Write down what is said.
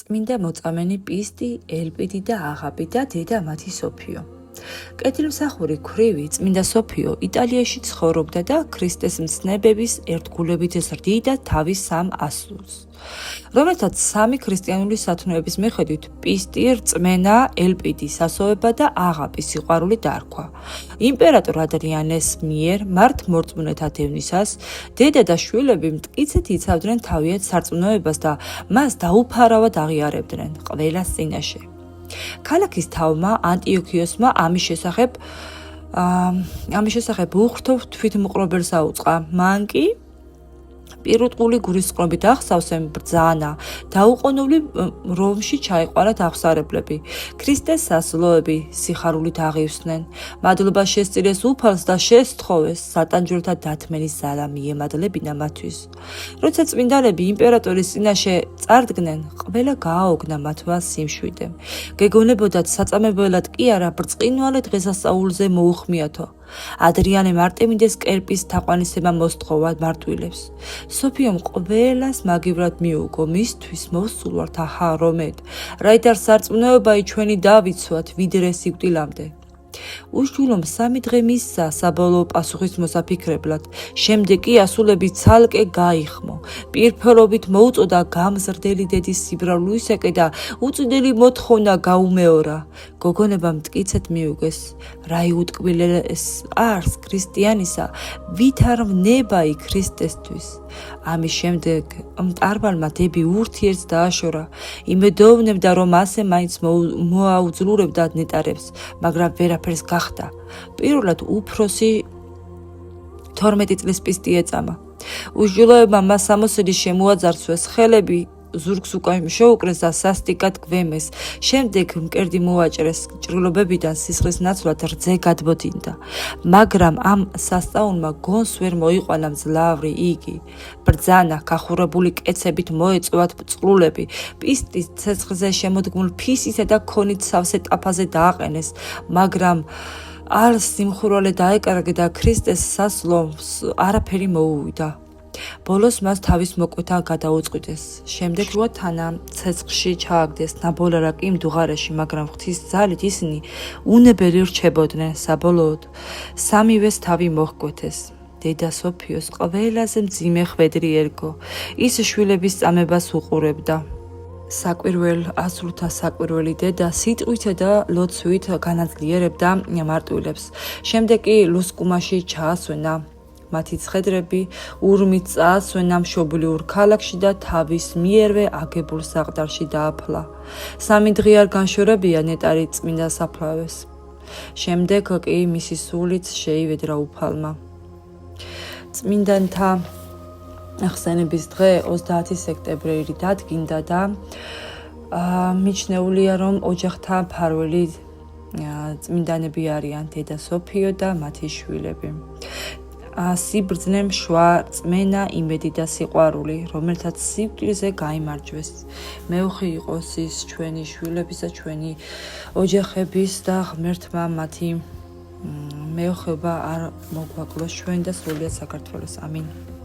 წმინდა მოწამენი პისტი, ელპიდი და აღაპი და დედა მათი სოფიო. კეთილმსახური ქვრივი წმინდა სოფიო იტალიაში ცხოვრობდა და ქრისტეს მცნებების ერთგულებით ზრდიდა თავის 3 ასულს, რომელთაც 3 ქრისტიანული სათნოების მიხედვით პისტი, რწმენა, ელპიდი, სასოვება და აღაპი სიყვარული დაარქვა. იმპერატორ ადრიანეს მიერ მართლმორწმუნეთა დევნისას დედა და შვილები მტკიცედ იცავდნენ თავიანთ სარწმუნოებას და მას დაუფარავად აღიარებდნენ ყველას წინაშე. ქალაქის თავმა ანტიოქიოსმა ამის შესახებ უხრთო თვითმყრობელს აუწყა. მან კი პირუტყული გულისწყრობით ახსავსემ ბრძანა დაუყოვნებლივ რომში ჩაიყვანათ აღსარებლები. ქრისტეს სასულოები სიხარულით აღივსნენ. მადლობა შესწირეს უფალს და შესთხოვეს სატანჯველთა დათმენის ზალა მიემადლებინა მათთვის. როცა წმინდანები იმპერატორის წინაშე წარდგნენ, ყველა გააოგნა მათმა სიმშვიდე. გეგონებოდათ საწამებელად კი არა ბრწყინვალე დღესასწაულზე მოუხმიათო. ადრიანე მარტემიდეს კერპის თაყვანისება მოსთხოვა მარტვილებს. სოფიომ ყველას მაგივრად მიუგო მისთვის მოსულვართ აჰა რომეთ, რაითარ სარწმუნოებայի ჩვენი დავიცვათ ვიდრე სიკვდილამდე. უშვილომ 3 დღე მისცა საბოლოო პასუხის მოსაფიქრებლად, შემდეგ კი ასულები ცალკე გაიხმო. პირფერობით მოუწოდა გამზრდელი დედის სიბრალვისაკე და უწინელი მოთხოვნა გაუმეორა. გოგონებამ მტკიცედ მიუგეს, რა იუტკბილეს არს ქრისტიანისა, ვით არ ვნებაი ქრისტესთვის. ამის შემდეგ მტარვალმა დები ურთიერთს დააშორა. იმედოვნებდა, რომ ასე მაინც მოაუძლურებდა ნეტარებს, მაგრამ ვერაფერს გახდა. პირველად უფროსი 12 წლის პისტი ეწამა. უშვილოებმა მას სამოსიდის შემოაძარცვეს, ხელები ზურგს უკან შეუკრეს და სასტიკად გვემეს. შემდეგ მკერდი მოაჭრეს, ჭრილობებიდან სისხლის ნაცვლად რძე გადმოდინდა. მაგრამ ამ სასწაულმა გონს ვერ მოიყვანა მძლავრი იგი. ბრძანა გახურებული კეცებით მოეწვათ წყლულები, პისტის ცეცხლზე შემოდგმულ ფისისა და ქონით სავსე ტაფაზე დააყენეს, მაგრამ არ სიმხურვალე დაეკარგა და ქრისტეს სასლომს არაფერი მოუვიდა. ბოლოს მას თავის მოკვეთა გადაუწყვიტეს. შემდეგ როა თანა ცეცხლში ჩააგდეს, ნაბოლარა კი მდუღარეში, მაგრამ ღვთის ძალით ისინი უნებელი რჩებოდნენ. საბოლოოდ 3-ვეს თავი მოჰკვეთეს. დედა სოფიოს ყველაზე მძიმე ხვედრი ერგო. ის შვილების წამებას უყურებდა. საკვირველ ასულთა საკვირველი დედა სიტყვითა და ლოცვით განაძლიერებდა მარტვილებს. შემდეგ კი ლუსკუმაში ჩაასვენა. მათი ცხედრები ურმით წაასვენა მშობლიურ ქალაქში და თავის მიერვე აგებულ საყდარში დააფლა. 3 დღე არ განშორებია ნეტარი წმინდა საფლავეს. შემდეგ კი მისი სულიც შეივედრა უფალმა. წმინდანთა ახსენების დღე 30 სექტემბერი დადგინდა და მიჩნეულია, რომ ოჯახთა მფარველი წმინდანები არიან დედა სოფიო და მათი შვილები. სიბრძნე, მშვა, რწმენა, იმედი და სიყვარული, რომელთაც სიკვდილზე გაიმარჯვეს. მეუხი იყოს ის ჩვენი შვილების და ჩვენი ოჯახების და ღმერთმა მათი მეუხეობა არ მოგვაკლოს ჩვენ და სრულიად საქართველოს. ამინ.